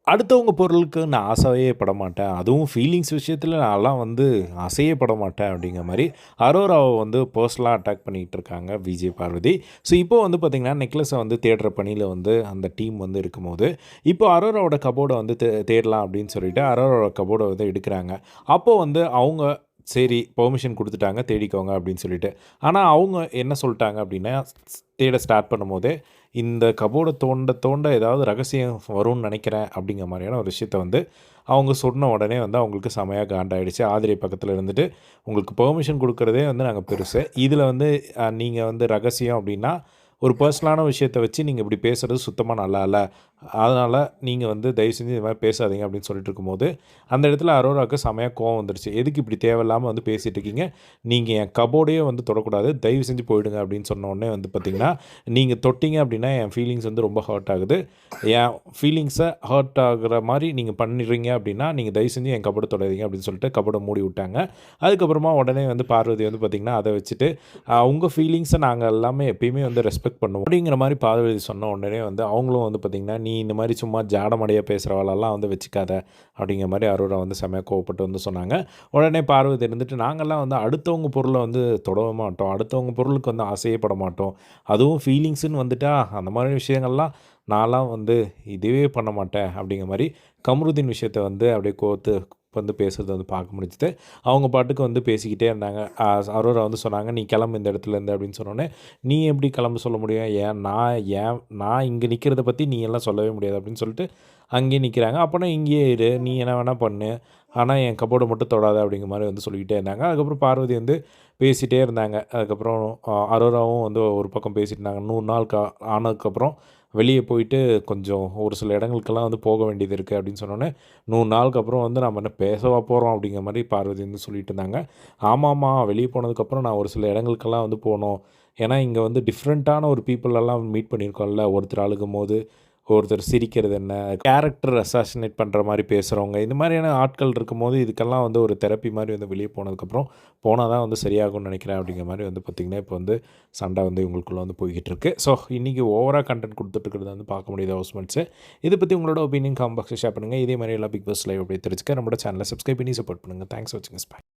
அடுத்தவங்க பொருளுக்கு நான் ஆசையே படமாட்டேன். அதுவும் ஃபீலிங்ஸ் விஷயத்தில நான்லாம் வந்து ஆசையே படமாட்டேன் அப்படிங்கிற மாரி, அரோராவ வந்து பர்சனலா அட்டாக் பண்ணிட்டு இருக்காங்க விஜய் பார்வதி. ஸோ இப்போ வந்து பார்த்தீங்கன்னா, நெக்லஸ வந்து தேடுற பணியில வந்து அந்த டீம் வந்து இருக்கும்போது, இப்போ அரோராவோட கபோர்ட வந்து தேடலாம் அப்படின்னு சொல்லிட்டு அரோராவோட கபோர்ட வந்து எடுக்குறாங்க. அப்போ வந்து அவங்க சரி பெர்மிஷன் குடுத்துட்டாங்க தேடிக்கோங்க அப்படின்னு சொல்லிட்டு. ஆனா அவங்க என்ன சொல்ட்டாங்க அப்படின்னா, தேட ஸ்டார்ட் பண்ணும்போதே, இந்த கபோர்ட தோண்ட தோண்ட ஏதாவது ரகசியம் வரும்னு நெனைக்கிறேன் அப்படிங்கிற மாரியான ஒரு விஷயத்த வந்து அவங்க சொன்ன உடனே வந்து அவங்களுக்கு செமையா காண்டாயிடுச்சு. ஆதிரை பக்கத்துல இருந்துட்டு, உங்களுக்கு பெர்மிஷன் குடுக்குறதே வந்து நாங்க பெருசு. இதில வந்து நீங்க வந்து ரகசியம் அப்படின்னா, ஒரு பர்சனலான விஷயத்த வச்சு நீங்க இப்படி பேசுறது சுத்தமா நல்லா இல்ல. அதனால நீங்க வந்து தயவு செஞ்சு இது மாரி பேசாதீங்க அப்படின்னு சொல்லிட்டு இருக்கும்போது, அந்த இடத்துல அரோராவுக்கு செமையா கோவம் வந்துருச்சு. எதுக்கு இப்படி தேவையில்லாம வந்து பேசிட்டு இருக்கீங்க? நீங்க என் கபோர்டயே வந்து தொடக்கூடாது. தயவு செஞ்சு போயிடுங்க அப்படின்னு சொன்ன உடனே வந்து பார்த்தீங்கன்னா, நீங்க தொட்டீங்க அப்படின்னா என் ஃபீலிங்ஸ் வந்து ரொம்ப ஹர்ட் ஆகுது. என் ஃபீலிங்ஸ ஹர்ட் ஆகுற மாரி நீங்க பண்ணிடுறீங்க அப்படின்னா, நீங்க தயவு செஞ்சு என் கபோர்ட தொடாதீங்க அப்படின்னு சொல்லிட்டு கபோர்ட மூடி விட்டாங்க. அதுக்கப்புறமா உடனே வந்து பார்வதி வந்து பார்த்தீங்கன்னா, அத வச்சுட்டு உங்க ஃபீலிங்ஸ நாங்க எல்லாமே எப்பயுமே வந்து ரெஸ்பெக்ட் பண்ணுவோம். அப்படிங்கிற மாரி பார்வதி சொன்ன உடனே வந்து அவங்களும் வந்து பார்த்தீங்கன்னா, நீ இந்த மாரி சும்மா ஜாடமடையா பேசுறவளெல்லாம் வந்து வச்சுக்காத அப்படிங்கிற மாரி அரோரா வந்து செமையா கோவப்பட்டு வந்து சொன்னாங்க. உடனே பார்வதி இருந்துட்டு நாங்கலாம் வந்து அடுத்தவங்க பொருள வந்து தொடவே மாட்டோம். அடுத்தவங்க பொருளுக்கு வந்து ஆசையே பட மாட்டோம். அதுவும் ஃபீலிங்ஸ்ன்னு வந்துட்டா அந்த மாரி விஷயங்கள்லாம் நான்லாம் வந்து இதுவே பண்ண மாட்டேன் அப்படிங்கிற மாரி கம்ருதீன் விஷயத்த வந்து அப்படியே கோர்த்து வந்து பேசுறத வந்து பார்க்க முடிஞ்சுது. அவங்க பாட்டுக்கு வந்து பேசிக்கிட்டே இருந்தாங்க. அரோரா வந்து சொன்னாங்க, "நீ கிளம்பு இந்த இடத்துலேருந்து" அப்படின்னு சொன்னோனே, "நீ எப்படி கிளம்ப சொல்ல முடியும்? நான் இங்க நிக்கிறத பத்தி நீ எல்லாம் சொல்லவே முடியாது" அப்படின்னு சொல்லிட்டு அங்கேயே நிக்கிறாங்க. "அப்பன்னா இங்கேயே இரு. நீ என்ன வேணா பண்ணு. ஆனா என் கப்போர்ட மட்டும் தொடாத" அப்படிங்கிற மாரி வந்து சொல்லிக்கிட்டே இருந்தாங்க. அதுக்கப்புறம் பார்வதி வந்து பேசிட்டே இருந்தாங்க. அதுக்கப்புறம் அரோராவும் வந்து ஒரு பக்கம் பேசிட்டு இருந்தாங்க. 100 நாள் ஆனதுக்கப்புறம் வெளிய போயிட்டு கொஞ்சம் ஒரு சில இடங்களுக்கெல்லாம் வந்து போக வேண்டியது இருக்கு அப்படின்னு சொன்னோனே, 100 நாளுக்கு அப்புறம் வந்து நம்ம என்ன பேசவா போறோம் அப்படிங்கிற மாரி பார்வதி வந்து சொல்லிட்டு இருந்தாங்க. ஆமாமா, வெளிய போனதுக்கப்புறம் நான் ஒரு சில இடங்களுக்கெல்லாம் வந்து போணும். ஏன்னா இங்க வந்து டிஃப்ரெண்ட்டான ஒரு பீப்பிள் எல்லாம் மீட் பண்ணியிருக்கோம்ல. ஒருத்தர் அழுகும்போது, ஒருத்தர் சிரிக்கிறது என்ன, கேரக்டர் அசாசினேட் பண்ற மாரி பேசுறவங்க, இந்த மாரியான ஆட்கள் இருக்கும்போது, இதுக்கெல்லாம் வந்து ஒரு தெரப்பி மாரி வந்து வெளிய போனதுக்கப்புறம், போனா தான் வந்து சரியாகும்னு நெனைக்கிறேன் அப்படிங்கிற மாரி வந்து பார்த்தீங்கன்னா, இப்போ வந்து சண்டை வந்து இவங்களுக்குள்ள வந்து போய்க்கிட்டு இருக்கு. ஸோ, இன்னைக்கு ஓவரா கன்டென்ட் குடுத்துட்டு இருக்கிறத வந்து பார்க்க முடியுது ஹவுஸ்மேட்ஸு. இத பத்தி உங்களோட ஒப்பீனியன் காமெண்ட் பாக்ஸ்ல ஷேர் பண்ணுங்க. இதே மாரி எல்லா பிக் பாஸ் லைவ் அப்டேட் தெரிஞ்சுக்க நம்மளோட சேனலை சப்ஸ்கிரைப் பண்ணி சப்போர்ட் பண்ணுங்க. தேங்க்ஸ் ஃபார் வாட்சிங். பை.